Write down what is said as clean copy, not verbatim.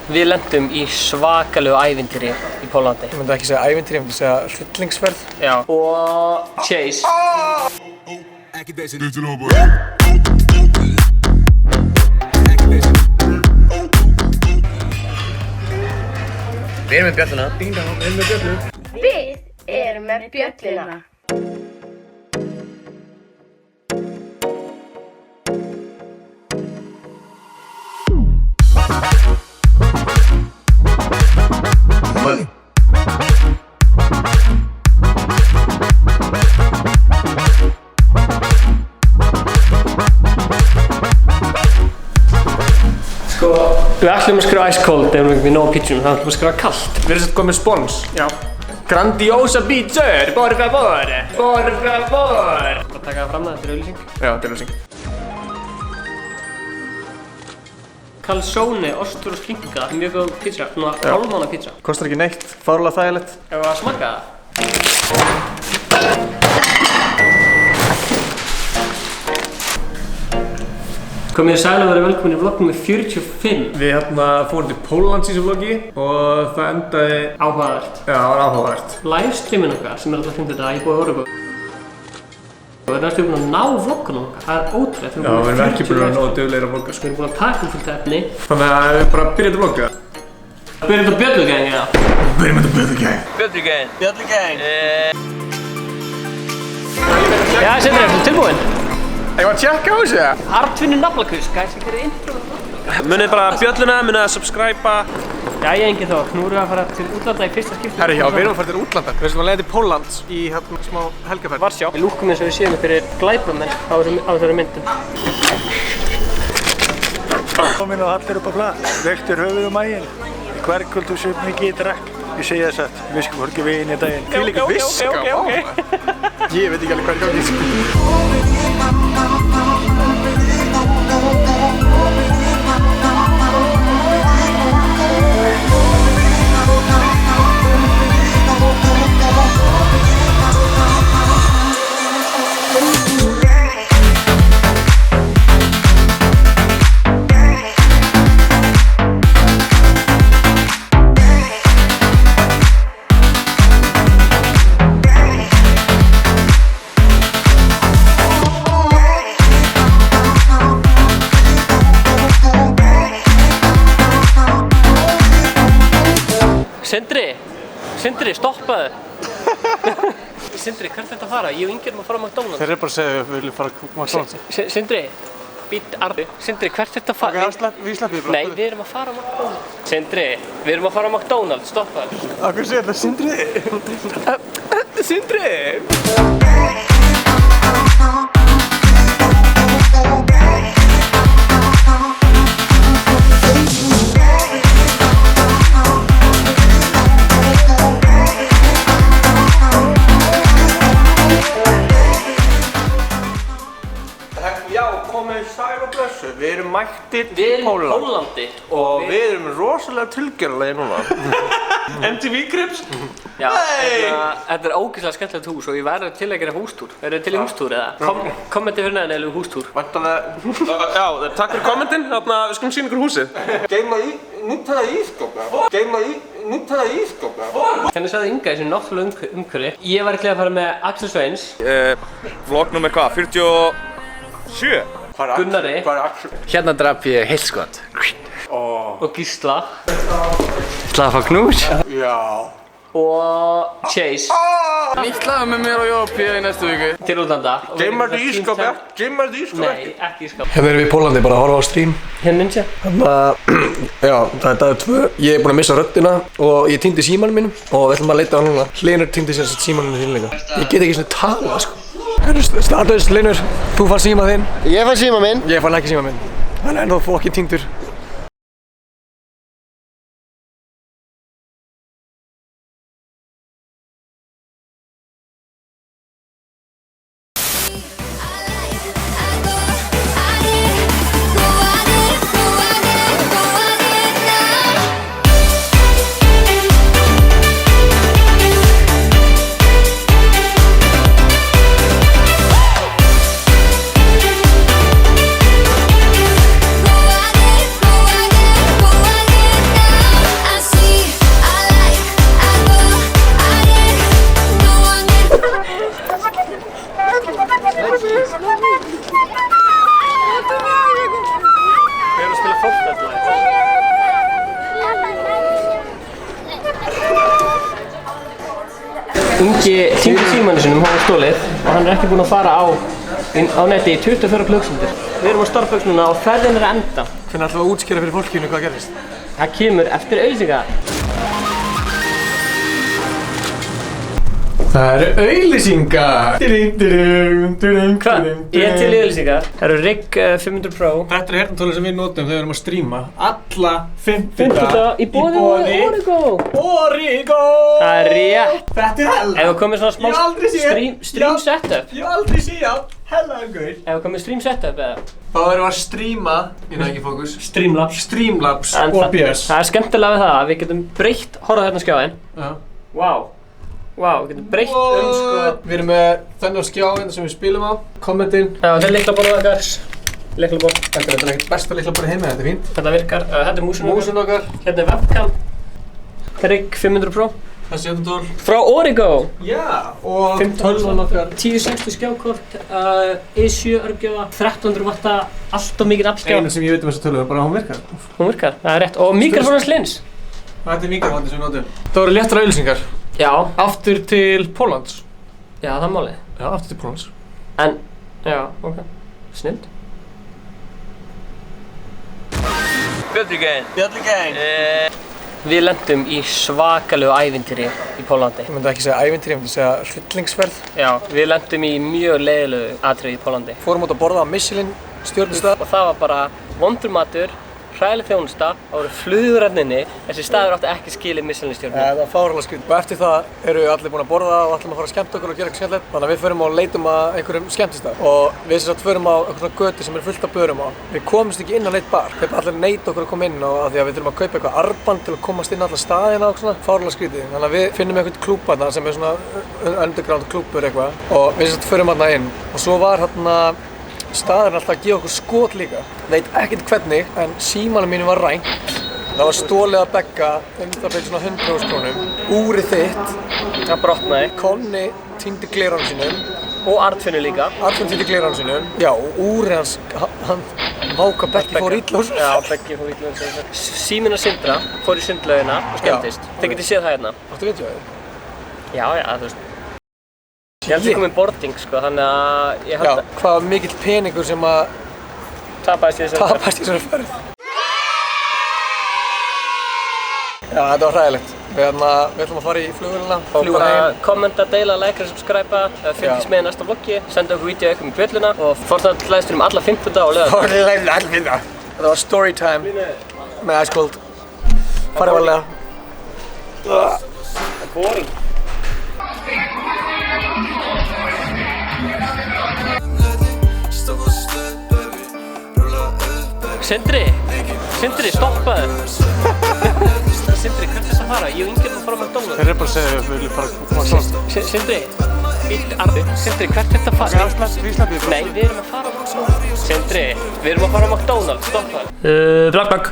Við lentum í svakalegu ævintýri í Póllandi. Ég myndi ekki segja ævintýri, ég myndi segja hryllingsferð. Já. Og Chase. Við erum með bjölluna. Ding dong, við erum með bjöllu. Við erum með bjölluna. Við ætlum að skrifa ice cold ef við ekki nóg pítsum, þá ætlum við að skrifa kallt. Við erum sett komið spons. Já. Grandiosa pizzur, por favor, por favor. Það taka það fram að þetta er auðlýsing. Já, þetta er auðlýsing. Calzone, ostur og skinka, mjög góð pizza, svona hálfmána pizza. Kostar ekki neitt, fárlega þægilegt. Ef við að smakka það? Komið sæl og verið velkomin í vlogg nr. 45. Við fórum til Póllands í þessu vloggi og það endaði Áhugavert. Já, það var áhugavert. Livestreamin okkar sem alltaf 5. dag í búið Örebro. Við erum næstu búin að ná vloggunum okkar, það er ótrúlegt. Já, við erum ekki búin að ná duglegir að vlogga. Við erum búin að taka fullt efni. Þannig að við bara byrjum að vlogga. Byrjum þetta bjöllugang, já. Byrjum þetta bjöllugang. Bjöllugang. Bjöllugang. Já, Sindri, ertu tilbúinn? Ég var að tjekka á þessu. Artvinur naflakus, gæs ekki verið intro. Munið bara bjölluna, munið að subscriba. Jæja, Ingi þá, nú erum við að fara til útlanda í fyrsta skipti. Herri, já, við erum að fara til útlanda. Við erum að leiða til Póllands í smá helgaferð. Varsjá. Við lúkkum eins og við séum fyrir glæpamenn á þessari myndum. Komin og allir upp á blað, vektur höfuð og maginn. Hverkvöldu sem mikið ég drekk. Ég segi þess að við skum ekki veginn í daginn. Því líka viska, Ég veit ekki alveg hvað er gangið. Sindri, stoppaðu! Sindri, hvert er þetta að fara? Ég og Ingi erum að fara á McDonalds. Þeir eru bara að segja að við viljum fara á McDonalds. Sindri, Sindri, hvert er þetta að fara? Við sleppum bara. Nei, við erum að fara á McDonalds. Sindri, við erum að fara á McDonalds, stoppaðu. Akkur segir þetta, Sindri? Sindri! Við erum mættir til Póllandi Og við erum rosalega tilgjörlega núna. MTV Crips. Já, þetta er ógeðslega skemmtilegt hús og ég verður til að gera hústúr. Verður þið til í hústúr eða? Kommenti fyrir neðan eða hústúr. Væntanlega. Já, takk fyrir kommentin. Þarna, við skulum sýna ykkur húsið. Geima í, nýttaða ískópa. Geima í, nýttaða ískópa. Þannig sagði Inga í þessu náttúrulega umhverfi. Ég var ekki að fara með Axel Sveins. Vlogg nummer hvað? 47? Gunnari. Hérna draf ég heilskot. Og Gísla. Ætlaði að fá knús? Já. Og Chase. Nýtt lag með mér og Jópi í næstu viku. Til útlanda. Geimar þið ískópa? Geimar þið ískópa? Nei, ekki ískap. Hérna erum við í Póllandi bara að horfa á stream. Hérna ninja. Já, það er dagur 2. Ég er búinn að missa röddina og ég týndi símanum mínum og við ætlum að leita á hann núna. Hlynur týndi sér símanum sín líka. Ég get ekki svona tala, sko. Startaðist, Hlynur, þú fann síma þinn. Ég fann síma minn. Ég fann ekki síma minn. Hann er ennþá fokkin týndur. Rikki týndi símanum sinum, hann var stolið og hann er ekki búinn að fara á neti í 24 klukkstundir. Við erum á Starbucks núna og ferðin er að enda. Hvernig ætlum við að útskýra fyrir fólkinu hvað gerist? Það kemur eftir auglýsingar. Það eru auglýsingar! Hvað? Ég er til í auglýsingar. Það eru Rigg 500 Pro. Þetta eru heyrnartólið sem við notum þegar við erum að stríma. Alla 50 í boði Origo. Origo! Það er rétt. Þetta er hella! Ef við komum svona smá stream setup. Ég hef aldrei séð hella gaur. Ef við komum stream setup eða? Þá erum við að stríma, ég næ ekki fókus. Streamlabs OBS. Það er skemmtilega við það að við getum breytt, horfðu hérna á skjáinn. Vá, við getum breytt sko. Við erum með þennan skjá hérna sem við spilum á. Kommentinn. Já, þetta er lyklaborðið okkar. Lyklaborð. Þetta er ekkert besta lyklaborðið heima, þetta er fínt. Þetta virkar. Þetta er músin okkar. Hérna er webcam. Rigg 500 Pro. Þessi heyrnartól. Frá Origo. Já, og tölvan okkar. 1060 skjákort, E7 örgjöfa, 1300 watta, allt of mikið aflskjá. Einu sem ég veit um þessu tölvu er bara að hún virkar. Hún virkar, það er rétt. Og mikrofónans lins. Þetta er mikrofónið sem við notum. Það voru léttar auglýsingar. Já. Aftur til Póllands. Já, það er málið. Já, aftur til Póllands. En, já, ok. Snill. Björnligein. Við lendum í svakalegu ævintýri í Póllandi. Ég myndi ekki segja ævintýri, ég myndi segja hryllingsferð. Já, við lendum í mjög leiðilegu atriði í Póllandi. Fórum út að borða á Michelin stjörnustað. Og það var bara vondur matur, hræðileg þjónusta, það voru flugur hérna inni. Þessi staður átti ekki skilið Michelin stjörnu. Það var fáránlega skrítið. Og eftir það eru allir búin að borða og ætlum að fara að skemmta okkur og gera eitthvað skemmtilegt. Þannig að við förum og leitum að einhverjum skemmtistað. Og við sem sagt förum á einhvern svona götu sem er fullt af börum á. Við komumst ekki inn á neitt bar. Þeir allir neita okkur að koma inn og af því að við þurfum að kaupa eitthvað armband til að komast inn á alla staðina og svona. Fáránlega skrítið. Þannig að við finnum einhvern klúbb þarna sem er svona underground klúbbur eitthvað. Og við sem sagt förum þarna inn. Og svo var þarna staðurinn alltaf að gefa okkur skot líka. Veit ekkert hvernig, en símanum mínu var rænt. Það var stolið að begga það fyrir svona 100.000 krónum. Úrið þitt. Það brotnaði. Konni týndi gleránum sínum. Og Arnfinnur líka. Arnfinn týndi gleránum sínum. Já, og úrið hans, hann váka Beggi fór illa úr. Já, Beggi fór illa úr. Síminn og Sindra fór í sundlaugina og skemmtist. Þeir getið séð það hérna. Áttu veit ég það? Já, þú veist. Ég held ekki komið boarding sko, þannig að ég held að... Já, hvað var mikill peningur sem að tapaðist í þessari ferð. Já, þetta var hræðilegt. Við ætlum að fara í flugvélina, fljúga heim. Kommenta, deila, likea, subscriba, fylgist með í næsta vloggi, senda okkur vídeo eitthvað með bjölluna og Fortnite livestream alla 50 daga og lögða. Fortnite livestream alla 50 daga. Þetta var storytime með Ice Cold. Farið varlega. Það er boring. Sindri, stoppaðu! Sindri, hvert er þess að fara? Ég og Ingi erum að fara á McDonald's. Þeir eru bara að segja að við viljum fara á McDonald's. Sindri, Sindri, hvert er þetta að fara? Nei, við erum að fara á McDonald's. Sindri, við erum að fara á McDonald's, stoppaðu. Blakk.